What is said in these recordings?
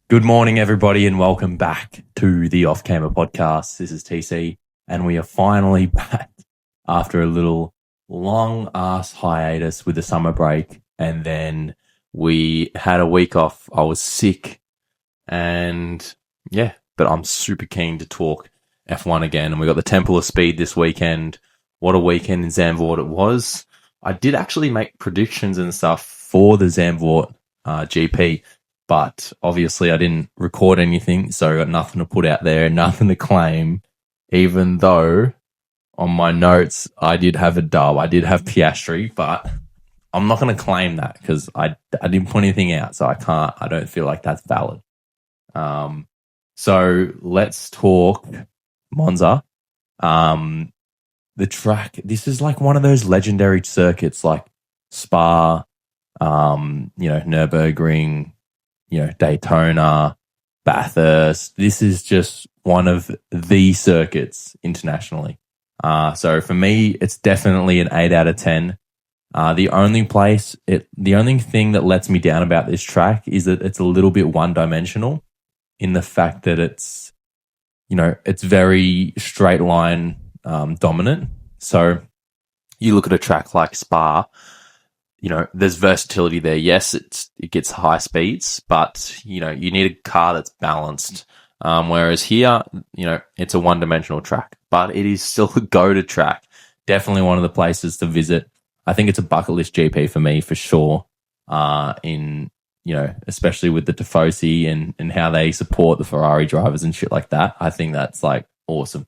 Good morning, everybody, and welcome back to the Off Camber podcast. This is TC, and we are finally back after a little long-ass hiatus with the summer break, and then we had a week off. I was sick, and yeah, but I'm super keen to talk F1 again, and we got the Temple of Speed this weekend. What a weekend in Zandvoort it was. I did actually make predictions and stuff for the Zandvoort GP, but obviously I didn't record anything, so I got nothing to put out there, nothing to claim, even though on my notes I did have a dub. I did have Piastri, but I'm not going to claim that because I didn't put anything out, so I don't feel like that's valid. So let's talk Monza. The track, this is like one of those legendary circuits like Spa, Nürburgring, Daytona, Bathurst. This is just one of the circuits internationally. So for me, it's definitely an 8 out of 10. The only thing that lets me down about this track is that it's a little bit one-dimensional in the fact that it's very straight line dominant. So you look at a track like Spa, there's versatility there. Yes, it gets high speeds, but, you need a car that's balanced. Whereas here, it's a one-dimensional track, but it is still a go-to track. Definitely one of the places to visit. I think it's a bucket list GP for me, for sure. Especially with the Tifosi and how they support the Ferrari drivers and shit like that. I think that's like awesome.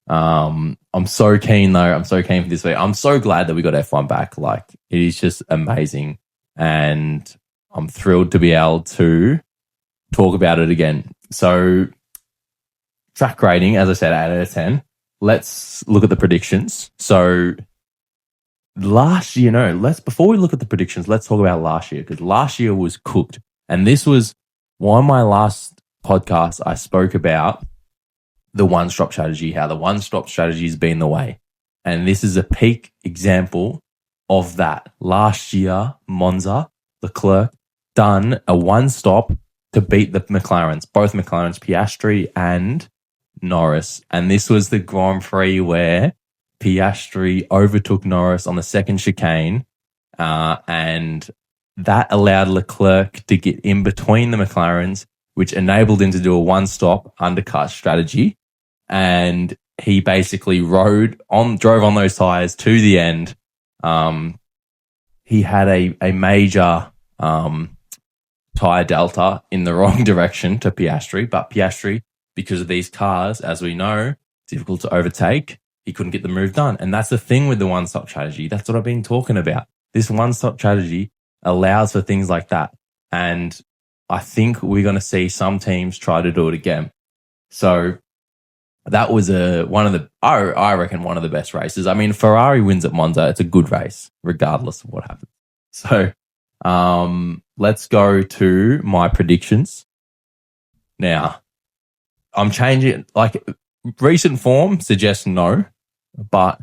I'm so keen though. I'm so keen for this week. I'm so glad that we got F1 back. Like, it is just amazing. And I'm thrilled to be able to talk about it again. So track rating, as I said, 8 out of 10. Let's look at the predictions. So last year, before we look at the predictions, let's talk about last year, because last year was cooked. And this was one of my last podcasts I spoke about the one-stop strategy, how the one-stop strategy has been the way. And this is a peak example of that. Last year, Monza, Leclerc, done a one-stop to beat the McLarens, both McLarens, Piastri and Norris. And this was the Grand Prix where Piastri overtook Norris on the second chicane, and that allowed Leclerc to get in between the McLarens, which enabled him to do a one-stop undercut strategy. And he basically drove on those tires to the end. He had a major tire delta in the wrong direction to Piastri, but Piastri, because of these cars, as we know, difficult to overtake, he couldn't get the move done. And that's the thing with the one-stop strategy. That's what I've been talking about. This one-stop strategy allows for things like that. And I think we're going to see some teams try to do it again. So that was I reckon one of the best races. I mean, Ferrari wins at Monza. It's a good race, regardless of what happens. So let's go to my predictions. Now, I'm changing, like, recent form suggests no, but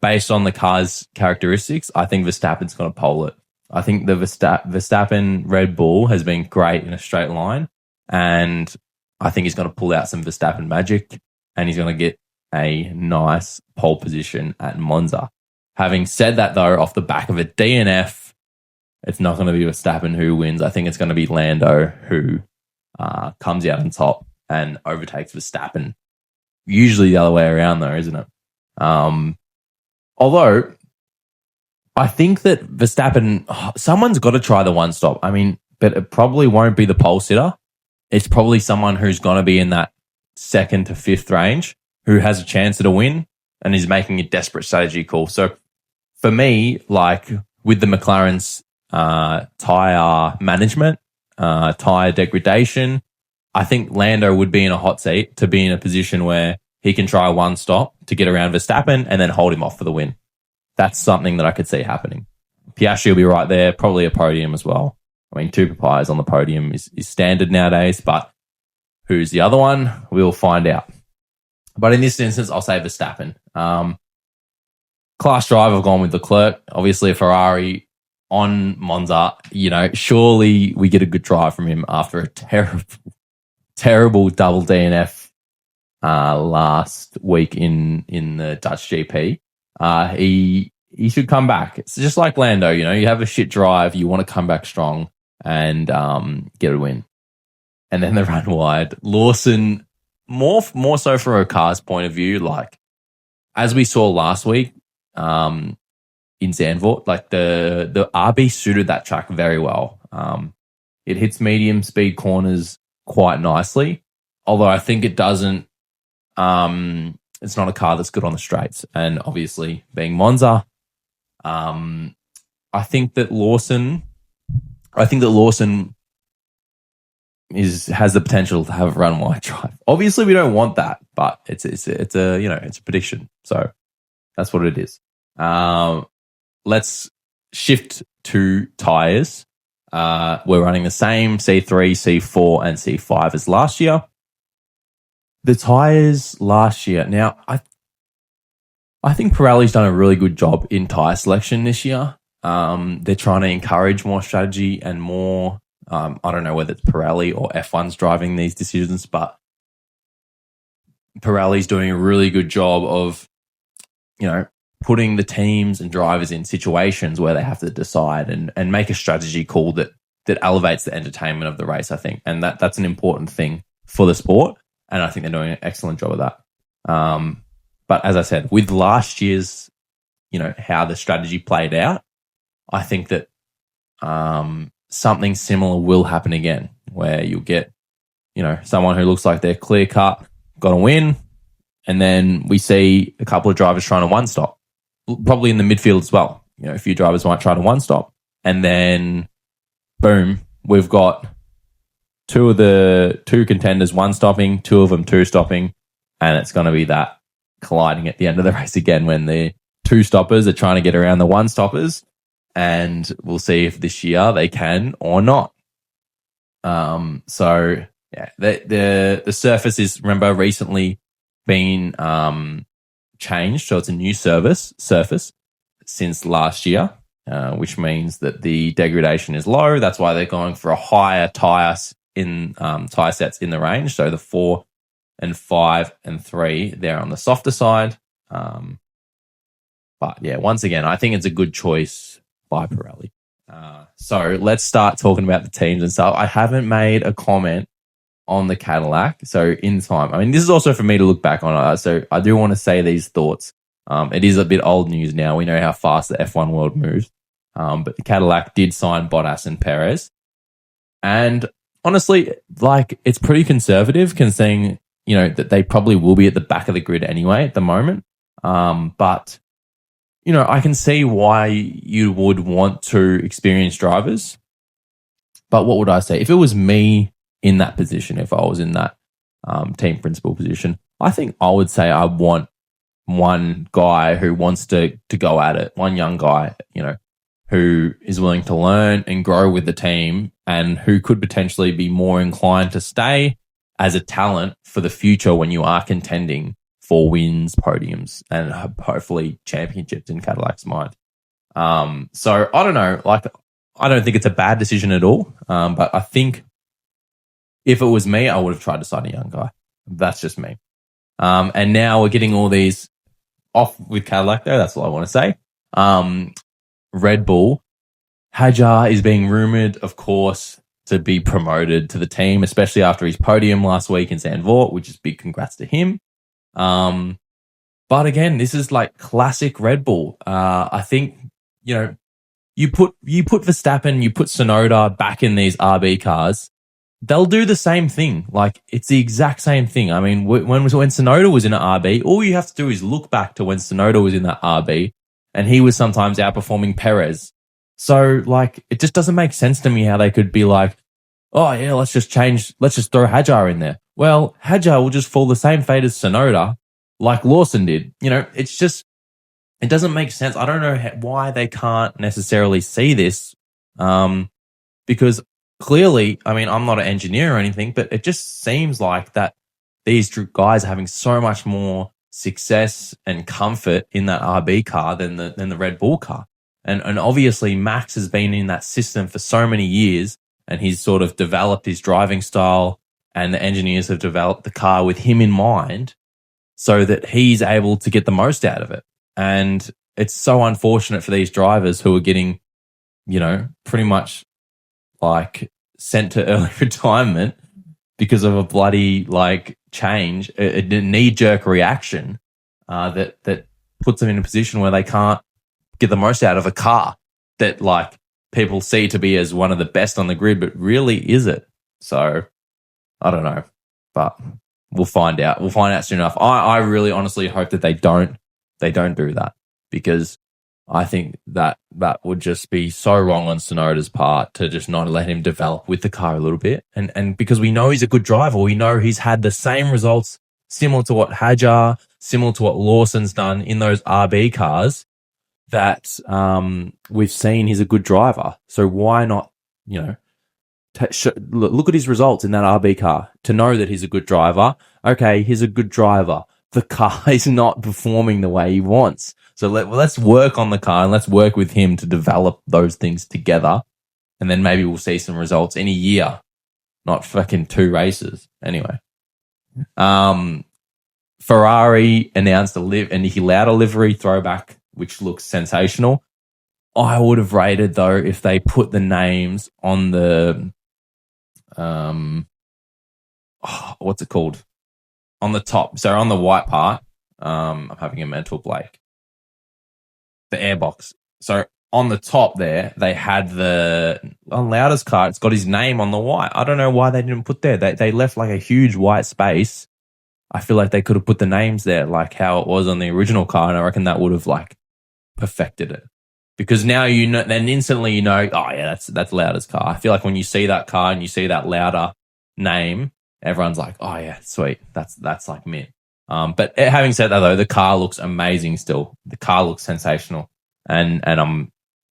based on the car's characteristics, I think Verstappen's going to pole it. I think the Verstappen Red Bull has been great in a straight line, and I think he's going to pull out some Verstappen magic, and he's going to get a nice pole position at Monza. Having said that, though, off the back of a DNF, it's not going to be Verstappen who wins. I think it's going to be Lando who comes out on top and overtakes Verstappen. Usually the other way around, though, isn't it? Although I think that Verstappen, someone's got to try the one stop. I mean, but it probably won't be the pole sitter. It's probably someone who's going to be in that 2nd to 5th range who has a chance at a win and is making a desperate strategy call. So for me, like with the McLaren's tyre management, tyre degradation, I think Lando would be in a hot seat to be in a position where he can try one stop to get around Verstappen and then hold him off for the win. That's something that I could see happening. Piastri will be right there, probably a podium as well. I mean, 2 papayas on the podium is standard nowadays, but who's the other one? We'll find out. But in this instance, I'll say Verstappen. Class drive, I've gone with Leclerc. Obviously, a Ferrari on Monza, surely we get a good drive from him after a terrible double DNF last week in the Dutch GP. He should come back. It's just like Lando, you have a shit drive, you want to come back strong and get a win. And then the run wide. Lawson, more so from a car's point of view, like as we saw last week in Zandvoort, like the RB suited that track very well. It hits medium speed corners quite nicely, although I think it doesn't. It's not a car that's good on the straights, and obviously being Monza, I think that Lawson has the potential to have a run wide drive. Obviously, we don't want that, but it's a prediction, so that's what it is. Let's shift to tires. We're running the same C3, C4, and C5 as last year. The tires last year. Now, I think Pirelli's done a really good job in tire selection this year. They're trying to encourage more strategy and more. I don't know whether it's Pirelli or F1's driving these decisions, but Pirelli's doing a really good job of, putting the teams and drivers in situations where they have to decide and make a strategy call that elevates the entertainment of the race, I think. And that's an important thing for the sport. And I think they're doing an excellent job of that. But as I said, with last year's, how the strategy played out, I think that something similar will happen again, where you'll get, someone who looks like they're clear cut, got to win. And then we see a couple of drivers trying to one stop, probably in the midfield as well. A few drivers might try to one stop. And then, boom, we've got two contenders one stopping, two of them two stopping, and it's going to be that colliding at the end of the race again when the two stoppers are trying to get around the one stoppers, and we'll see if this year they can or not. So yeah, the surface is, remember, recently been changed, so it's a new surface since last year, which means that the degradation is low. That's why they're going for a higher tire sets in the range. So the 4 and 5 and 3, they're on the softer side. But yeah, once again, I think it's a good choice by Pirelli. So let's start talking about the teams and stuff. I haven't made a comment on the Cadillac. So in time, I mean, this is also for me to look back on. So I do want to say these thoughts. It is a bit old news now. We know how fast the F1 world moves. But the Cadillac did sign Bottas and Perez. And honestly, it's pretty conservative considering, that they probably will be at the back of the grid anyway at the moment. But, I can see why you would want to experience drivers. But what would I say? If it was me in that position, if I was in that team principal position, I think I would say I want one guy who wants to go at it, one young guy, who is willing to learn and grow with the team and who could potentially be more inclined to stay as a talent for the future when you are contending for wins, podiums, and hopefully championships in Cadillac's mind. So I don't know, I don't think it's a bad decision at all. But I think if it was me, I would have tried to sign a young guy. That's just me. And now we're getting all these off with Cadillac though. That's all I want to say. Red Bull, Hadjar is being rumoured, of course, to be promoted to the team, especially after his podium last week in Zandvoort, which is big congrats to him. But again, this is like classic Red Bull. I think, you put Verstappen, you put Tsunoda back in these RB cars, they'll do the same thing. It's the exact same thing. I mean, when Tsunoda was in an RB, all you have to do is look back to when Tsunoda was in that RB, and he was sometimes outperforming Perez. So, it just doesn't make sense to me how they could be like, oh, yeah, let's just throw Hadjar in there. Well, Hadjar will just fall the same fate as Tsunoda, like Lawson did. It's just, it doesn't make sense. I don't know why they can't necessarily see this, because clearly, I mean, I'm not an engineer or anything, but it just seems like that these guys are having so much more success and comfort in that RB car than the Red Bull car. And obviously Max has been in that system for so many years, and he's sort of developed his driving style, and the engineers have developed the car with him in mind so that he's able to get the most out of it. And it's so unfortunate for these drivers who are getting, pretty much like sent to early retirement because of a bloody change, a knee-jerk reaction that puts them in a position where they can't get the most out of a car that people see to be as one of the best on the grid, but really is it? So I don't know, but we'll find out. We'll find out soon enough. I really honestly hope that they don't do that, because I think that would just be so wrong on Tsunoda's part to just not let him develop with the car a little bit. And because we know he's a good driver, we know he's had the same results similar to what Hadjar, similar to what Lawson's done in those RB cars, that we've seen he's a good driver. So why not, look at his results in that RB car to know that he's a good driver. Okay, he's a good driver. The car is not performing the way he wants. So let's work on the car and let's work with him to develop those things together. And then maybe we'll see some results in a year, not fucking 2 races. Anyway, Ferrari announced a Niki Lauda livery throwback, which looks sensational. I would have rated, though, if they put the names on the, what's it called? On the top. So on the white part, I'm having a mental blank. The airbox. So on the top there, they had on Lauda's car, it's got his name on the white. I don't know why they didn't put there. They left a huge white space. I feel like they could have put the names there like how it was on the original car, and I reckon that would have perfected it. Because now then instantly oh yeah, that's Lauda's car. I feel like when you see that car and you see that Lauda name, everyone's like, oh yeah, sweet, that's mint. But having said that, though, the car looks amazing still. The car looks sensational, and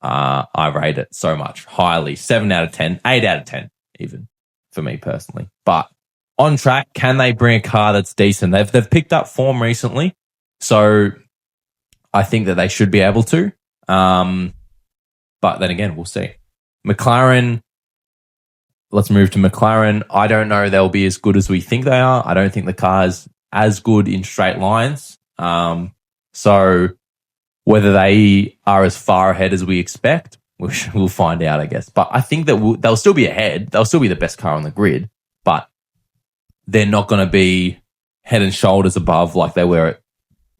I rate it so much highly. 7 out of 10, 8 out of 10 even for me personally. But on track, can they bring a car that's decent? They've picked up form recently, so I think that they should be able to. But then again, we'll see. McLaren. Let's move to McLaren. I don't know they'll be as good as we think they are. I don't think the car's as good in straight lines. So whether they are as far ahead as we expect, we'll find out, I guess. But I think that they'll still be ahead. They'll still be the best car on the grid, but they're not going to be head and shoulders above like they were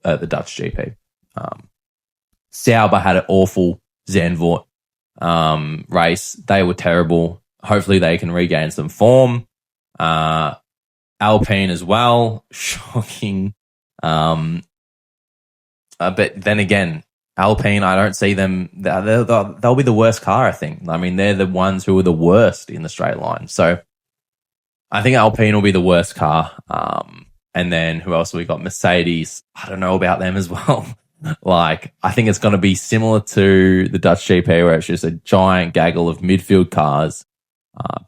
at the Dutch GP. Sauber had an awful Zandvoort race. They were terrible. Hopefully they can regain some form. Alpine as well. Shocking. But then again, Alpine, I don't see them. They'll be the worst car, I think. I mean, they're the ones who are the worst in the straight line. So I think Alpine will be the worst car. And then who else have we got? Mercedes. I don't know about them as well. I think it's going to be similar to the Dutch GP, where it's just a giant gaggle of midfield cars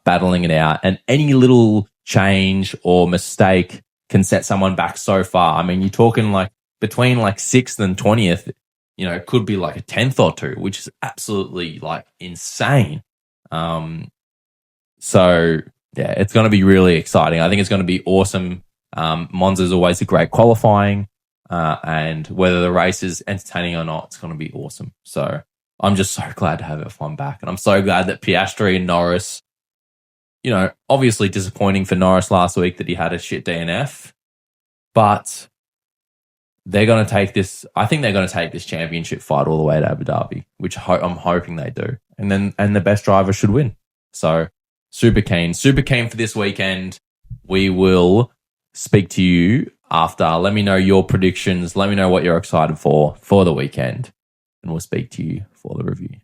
battling it out. And any little change or mistake can set someone back so far. I mean, you're talking between 6th and 20th, it could be a 10th or 2, which is absolutely insane. So yeah, it's going to be really exciting. I think it's going to be awesome. Monza is always a great qualifying, and whether the race is entertaining or not, it's going to be awesome. So I'm just so glad to have F1 back, and I'm so glad that Piastri and Norris, obviously disappointing for Norris last week that he had a shit DNF, but they're going to take this. I think they're going to take this championship fight all the way to Abu Dhabi, which I'm hoping they do, and the best driver should win. So super keen for this weekend. We will speak to you after. Let me know your predictions. Let me know what you're excited for the weekend, and we'll speak to you for the review.